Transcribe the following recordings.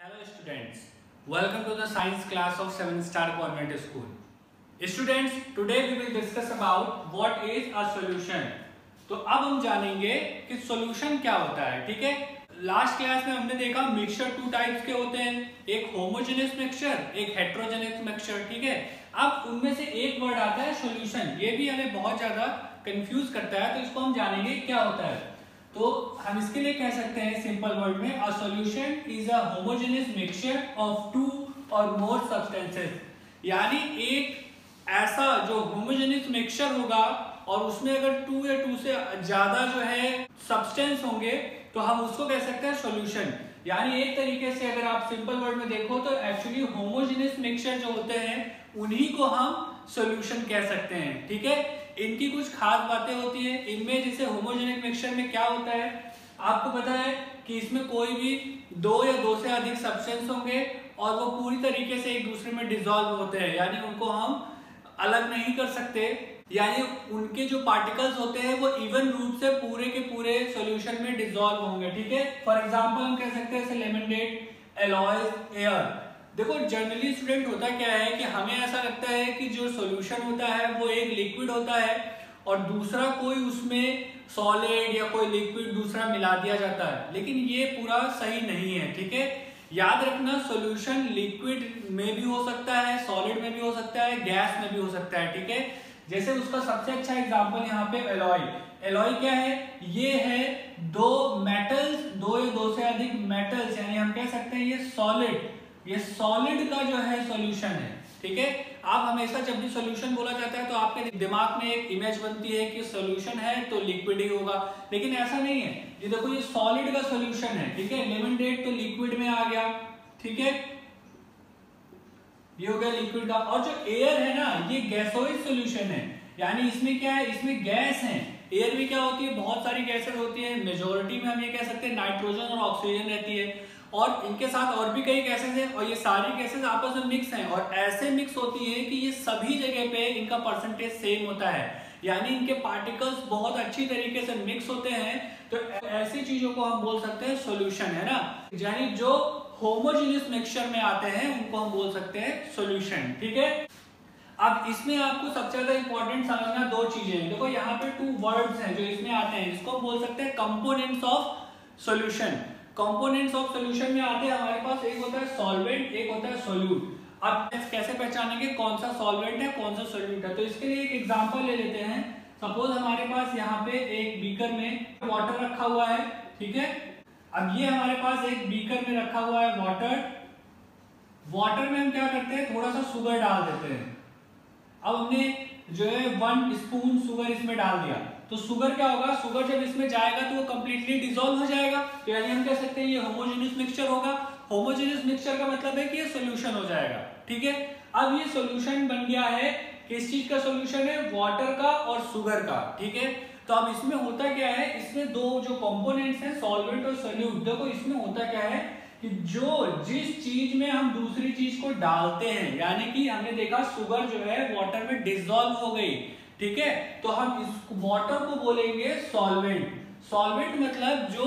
Hello students, welcome to the science class of 7-Star Convent School. Students, today we will discuss about what is a solution. तो अब हम जानेंगे कि solution क्या होता है, ठीक है। लास्ट क्लास में हमने देखा मिक्सचर टू टाइप्स के होते हैं, एक होमोजेनियस मिक्सचर, एक हेट्रोजेनियस मिक्सचर, ठीक है। अब उनमें से एक वर्ड आता है सॉल्यूशन, ये भी हमें बहुत ज्यादा कंफ्यूज करता है, तो इसको हम जानेंगे क्या होता है। तो हम इसके लिए कह सकते हैं सिंपल वर्ड में, a solution is a homogeneous mixture of two or more substances, यानी एक ऐसा जो होमोजेनियस मिक्सचर होगा और उसमें अगर टू या टू से ज्यादा जो है सब्सटेंस होंगे तो हम उसको कह सकते हैं सॉल्यूशन। यानी एक तरीके से अगर आप सिंपल वर्ड में देखो तो एक्चुअली होमोजेनियस मिक्सचर जो होते हैं उन्हीं को हम सॉल्यूशन कह सकते हैं, ठीक है। इनकी कुछ खास बातें होती है इनमें, जैसे होमोजेनिक मिक्सचर में क्या होता है आपको पता है कि इसमें कोई भी दो या दो से अधिक सब्सटेंस होंगे और वो पूरी तरीके से एक दूसरे में डिसॉल्व होते हैं, यानी उनको हम अलग नहीं कर सकते, यानी उनके जो पार्टिकल्स होते हैं वो इवन रूप से पूरे के पूरे सॉल्यूशन में डिसॉल्व होंगे, ठीक है। फॉर एग्जांपल हम कह सकते हैं लेमनेड, एलॉयज, एयर। देखो जनरली स्टूडेंट होता क्या है कि हमें ऐसा लगता है कि जो सॉल्यूशन होता है वो एक लिक्विड होता है और दूसरा कोई उसमें सॉलिड या कोई लिक्विड दूसरा मिला दिया जाता है, लेकिन ये पूरा सही नहीं है, ठीक है। याद रखना सॉल्यूशन लिक्विड में भी हो सकता है, सॉलिड में भी हो सकता है, गैस में भी हो सकता है, ठीक है। जैसे उसका सबसे अच्छा एग्जांपल यहाँ पे एलॉय। एलॉय क्या है? ये है दो मेटल्स, दो या दो से अधिक मेटल्स, यानी हम कह सकते हैं ये सॉलिड, ये सॉलिड का जो है सॉल्यूशन है, ठीक है। आप हमेशा जब भी सॉल्यूशन बोला जाता है तो आपके दिमाग में एक इमेज बनती है कि सॉल्यूशन है तो लिक्विड ही होगा, लेकिन ऐसा नहीं है। ये देखो ये सॉलिड का सॉल्यूशन है, ठीक है। लेमनेड तो लिक्विड में आ गया, ठीक है, ये हो गया लिक्विड का। और जो एयर है ना ये गैसोइड सॉल्यूशन है, यानी इसमें क्या है, इसमें गैस है। एयर में क्या होती है, बहुत सारी गैसेस होती है, मेजोरिटी में हम ये कह सकते हैं नाइट्रोजन और ऑक्सीजन रहती है, और इनके साथ और भी कई गैसेस हैं और ये सारी गैसेस आपस में मिक्स हैं और ऐसे मिक्स होती है कि ये सभी जगह पे इनका परसेंटेज सेम होता है, यानी इनके पार्टिकल्स बहुत अच्छी तरीके से मिक्स होते हैं। तो ऐसी चीजों को हम बोल सकते हैं सॉल्यूशन, है ना। यानी जो होमोजेनियस मिक्सचर में आते हैं उनको हम बोल सकते हैं सॉल्यूशन, ठीक है। अब इसमें आपको सबसे ज्यादा इंपॉर्टेंट समझना दो चीजें। देखो यहाँ पे टू वर्ड्स हैं जो इसमें आते हैं, इसको हम बोल सकते हैं components of solution. Components of solution में आते हैं हमारे पास, एक होता है सॉल्वेंट, एक होता है सोल्यूट। अब कैसे पहचानेंगे कौन सा सॉल्वेंट है कौन सा सोल्यूट है, तो इसके लिए एक एग्जांपल ले लेते हैं। सपोज हमारे पास यहाँ पे एक बीकर में वाटर रखा हुआ है, ठीक है। अब ये हमारे पास एक बीकर में रखा हुआ है वाटर, वाटर में हम क्या करते हैं थोड़ा सा शुगर डाल देते हैं। अब हमने जो है 1 स्पून शुगर इसमें डाल दिया, तो शुगर क्या होगा, शुगर जब इसमें जाएगा तो वो कंप्लीटली डिसॉल्व हो जाएगा, तो यानी हम कह सकते हैं ये होमोजेनियस मिक्सचर होगा। होमोजेनियस मिक्सचर का मतलब है कि ये सॉल्यूशन हो जाएगा, ठीक है। अब ये सॉल्यूशन बन गया है, किस चीज का सॉल्यूशन है, वाटर का और शुगर का, ठीक है। तो अब इसमें होता क्या है, इसमें दो जो कंपोनेंट्स हैं सॉल्वेंट और सोल्यूट, देखो इसमें होता क्या है कि जो जिस चीज में हम दूसरी चीज को डालते हैं, यानी कि हमने देखा शुगर जो है वाटर में डिसॉल्व हो गई, ठीक है, तो हम इस वाटर को बोलेंगे सॉल्वेंट। सॉल्वेंट मतलब जो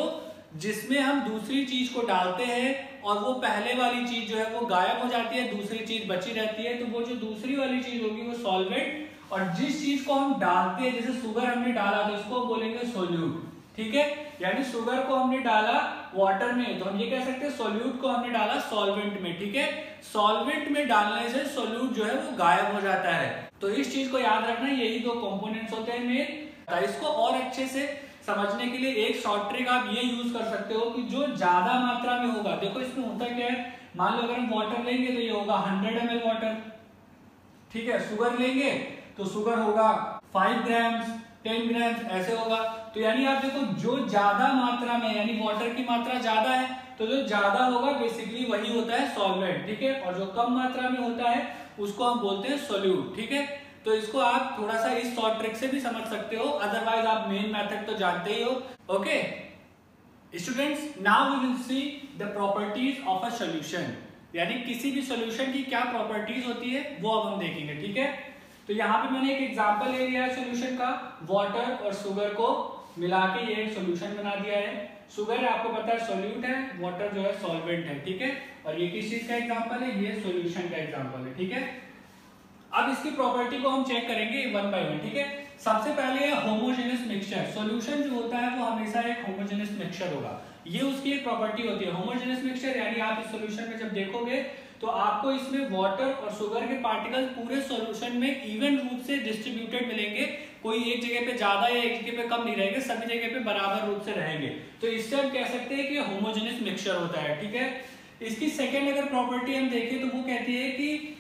जिसमें हम दूसरी चीज को डालते हैं और वो पहले वाली चीज जो है वो गायब हो जाती है, दूसरी चीज बची रहती है, तो वो जो दूसरी वाली चीज होगी वो सॉल्वेंट। और जिस चीज को हम डालते हैं, जैसे शुगर हमने डाला तो इसको बोलेंगे सोल्यूट, ठीक है। यानी शुगर को हमने डाला वाटर में तो हम ये कह सकते हैं सोल्यूट को हमने डाला सॉल्वेंट में, ठीक है। सॉल्वेंट में डालने से सोल्यूट जो है वो गायब हो जाता है। तो इस चीज को याद रखना, यही दो कंपोनेंट्स होते हैं मेन। इसको और अच्छे से समझने के लिए एक शॉर्ट ट्रिक आप ये यूज कर सकते हो कि जो ज्यादा मात्रा में होगा, देखो इसमें होता क्या है, मान लो अगर हम वाटर लेंगे तो ये होगा 100 ml वाटर, ठीक है। शुगर लेंगे तो शुगर होगा 5 ग्राम्स, 10 ग्राम्स ऐसे होगा। तो यानी आप देखो जो ज्यादा मात्रा में, यानी वाटर की मात्रा ज्यादा है तो जो ज्यादा होगा बेसिकली वही होता है सॉल्वेंट, ठीक है। और जो कम मात्रा में होता है उसको हम बोलते हैं सोल्यूट, ठीक है। तो इसको आप थोड़ा सा इस शॉर्ट ट्रिक से भी समझ सकते हो, अदरवाइज आप मेन मेथड तो जानते ही हो। Okay students, now we will see the properties of a solution, यानी किसी भी सॉल्यूशन की क्या प्रॉपर्टीज होती है वो अब हम देखेंगे, ठीक है। तो यहाँ पे मैंने एक एग्जांपल ले लिया है सॉल्यूशन का, वाटर और शुगर को मिला के ये एक सॉल्यूशन बना दिया है। शुगर आपको पता है सॉल्यूट है, वाटर जो है सॉल्वेंट है, ठीक है। और ये किस चीज का एग्जांपल है, ये सॉल्यूशन का एग्जांपल है, ठीक है। अब इसकी प्रॉपर्टी को हम चेक करेंगे वन बाय वन, ठीक है। सबसे पहले है होमोजेनियस मिक्सचर। सॉल्यूशन जो होता है वो हमेशा एक होमोजेनियस मिक्सचर होगा, ये उसकी एक प्रॉपर्टी होती है होमोजेनियस मिक्सचर। यानी आप इस सॉल्यूशन में जब देखोगे तो आपको इसमें वाटर और शुगर के पार्टिकल्स पूरे सॉल्यूशन में इवन रूप से डिस्ट्रीब्यूटेड मिलेंगे, कोई एक जगह पे ज्यादा या एक जगह पे कम नहीं रहेंगे, सभी जगह पे बराबर रूप से रहेंगे। तो इससे हम कह सकते हैं कि होमोजेनियस मिक्सचर होता है, ठीक है। इसकी सेकेंड अगर प्रॉपर्टी हम देखें तो वो कहती है कि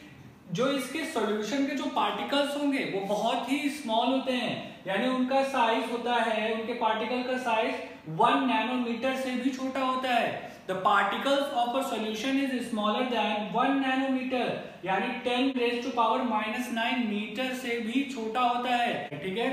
जो इसके सॉल्यूशन के जो पार्टिकल्स होंगे वो बहुत ही स्मॉल होते हैं, यानी उनका साइज होता है, उनके पार्टिकल का साइज 1 नैनोमीटर से भी छोटा होता है। The particles of a solution is smaller than 1 nanometre, यानी 10⁻⁻⁹ मीटर से भी छोटा होता है, ठीक है।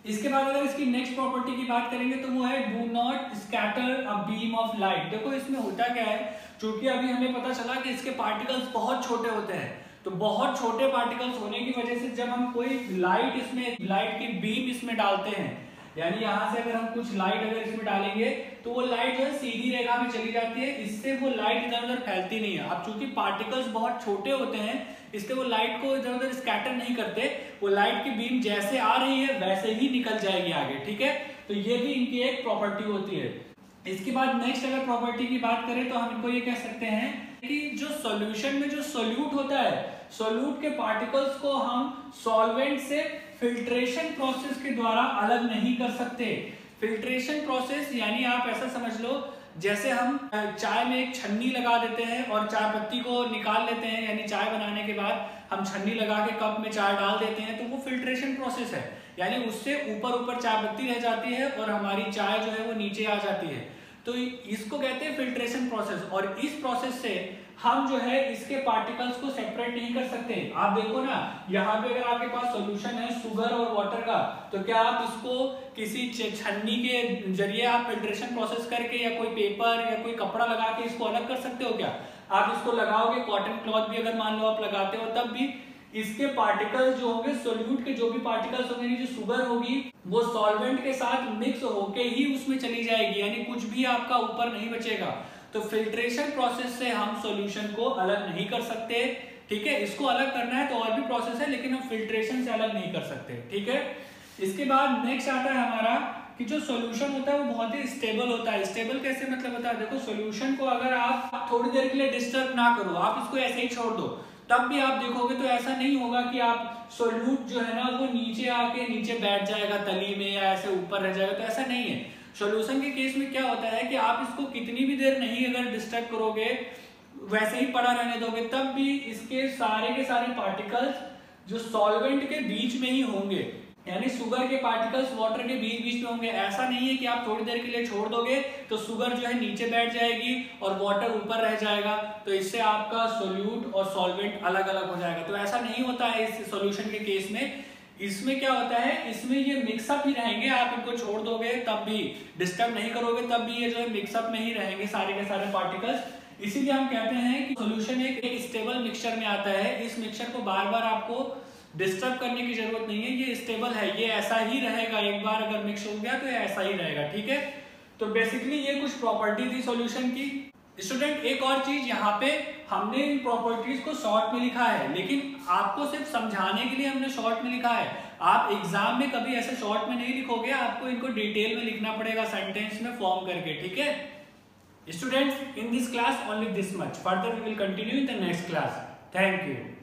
इसके बाद अगर इसकी नेक्स्ट प्रॉपर्टी की बात करेंगे तो वो है do not scatter a beam of light. देखो इसमें होता क्या है, क्योंकि अभी हमें पता चला कि इसके पार्टिकल्स बहुत छोटे होते हैं, तो बहुत छोटे पार्टिकल्स होने की वजह से जब हम कोई लाइट की बीम इसमें डालते हैं, यानी यहाँ से अगर हम कुछ लाइट अगर इसमें डालेंगे तो वो लाइट जो है सीधी रेखा में चली जाती है, इससे वो लाइट इधर उधर फैलती नहीं है। अब चूंकि पार्टिकल्स बहुत छोटे होते हैं इसलिए वो लाइट को इधर उधर स्कैटर नहीं करते, वो लाइट की बीम जैसे आ रही है वैसे ही निकल जाएगी आगे, ठीक है। तो ये भी इनकी एक प्रॉपर्टी होती है। इसके बाद नेक्स्ट अगर प्रॉपर्टी की बात करें तो हम इनको ये कह सकते हैं कि जो सॉल्यूशन में जो सोल्यूट होता है, सोल्यूट के पार्टिकल्स को हम सॉल्वेंट से फिल्ट्रेशन प्रोसेस के द्वारा अलग नहीं कर सकते। फिल्ट्रेशन प्रोसेस यानी आप ऐसा समझ लो जैसे हम चाय में एक छन्नी लगा देते हैं और चाय पत्ती को निकाल लेते हैं, यानी चाय बनाने के बाद हम छन्नी लगा के कप में चाय डाल देते हैं, तो वो फिल्ट्रेशन प्रोसेस है, यानी उससे ऊपर चाय पत्ती रह जाती है और हमारी चाय जो है वो नीचे आ जाती है। तो इसको कहते हैं फिल्ट्रेशन प्रोसेस। और इस प्रोसेस से हम जो है इसके पार्टिकल्स को सेपरेट नहीं कर सकते। आप देखो ना, यहाँ पे अगर आपके पास सॉल्यूशन है शुगर और वाटर का, तो क्या आप इसको किसी छन्नी के जरिए आप फिल्ट्रेशन प्रोसेस करके या कोई पेपर या कोई कपड़ा लगा के इसको अलग कर सकते हो क्या? आप इसको लगाओगे, कॉटन क्लॉथ भी अगर मान लो आप लगाते हो, तब भी इसके पार्टिकल्स जो होंगे, सोल्यूट के जो भी पार्टिकल्स होंगे, जो शुगर होगी वो सॉल्वेंट के साथ मिक्स होके ही उसमें चली जाएगी, यानी कुछ भी आपका ऊपर नहीं बचेगा। तो फिल्ट्रेशन प्रोसेस से हम सॉल्यूशन को अलग नहीं कर सकते, ठीक है। इसको अलग करना है तो और भी प्रोसेस है, लेकिन हम फिल्ट्रेशन से अलग नहीं कर सकते, ठीक है। इसके बाद नेक्स्ट आता है हमारा कि जो सॉल्यूशन होता है वो बहुत ही स्टेबल होता है। स्टेबल कैसे मतलब होता है, देखो सॉल्यूशन को अगर आप थोड़ी देर के लिए डिस्टर्ब ना करो, आप इसको ऐसे ही छोड़ दो, तब भी आप देखोगे तो ऐसा नहीं होगा कि आप सोल्यूट जो है ना वो नीचे आके नीचे बैठ जाएगा तली में या ऐसे ऊपर रह जाएगा, तो ऐसा नहीं है। सॉल्यूशन के केस में क्या होता है कि आप इसको कितनी भी देर नहीं अगर डिस्टर्ब करोगे, वैसे ही पड़ा रहने दोगे, तब भी इसके सारे के सारे पार्टिकल्स जो सॉल्वेंट के बीच में ही होंगे, यानी शुगर के पार्टिकल्स वाटर के बीच में होंगे। ऐसा नहीं है कि आप थोड़ी देर के लिए छोड़ दोगे तो शुगर जो है नीचे बैठ जाएगी और वाटर ऊपर रह जाएगा, तो इससे आपका सोल्यूट और सॉल्वेंट अलग अलग हो जाएगा। तो ऐसा नहीं होता है इस सॉल्यूशन के केस में। इसमें क्या होता है, इसमें ये मिक्सअप ही रहेंगे, आप इनको छोड़ दोगे तब भी, डिस्टर्ब नहीं करोगे तब भी ये जो है मिक्सअप में ही रहेंगे सारे के सारे पार्टिकल्स। इसीलिए हम कहते हैं कि सॉल्यूशन एक स्टेबल मिक्सचर में आता है। इस मिक्सचर को बार बार आपको डिस्टर्ब करने की जरूरत नहीं है, ये स्टेबल है, ये ऐसा ही रहेगा, एक बार अगर मिक्स हो गया तो ये ऐसा ही रहेगा, ठीक है। तो बेसिकली ये कुछ प्रॉपर्टी थी सॉल्यूशन की। स्टूडेंट एक और चीज, यहाँ पे हमने इन प्रॉपर्टीज को शॉर्ट में लिखा है, लेकिन आपको सिर्फ समझाने के लिए हमने शॉर्ट में लिखा है। आप एग्जाम में कभी ऐसे शॉर्ट में नहीं लिखोगे, आपको इनको डिटेल में लिखना पड़ेगा, सेंटेंस में फॉर्म करके, ठीक है। Students, in this class only this much, further we will continue in the next class. Thank you.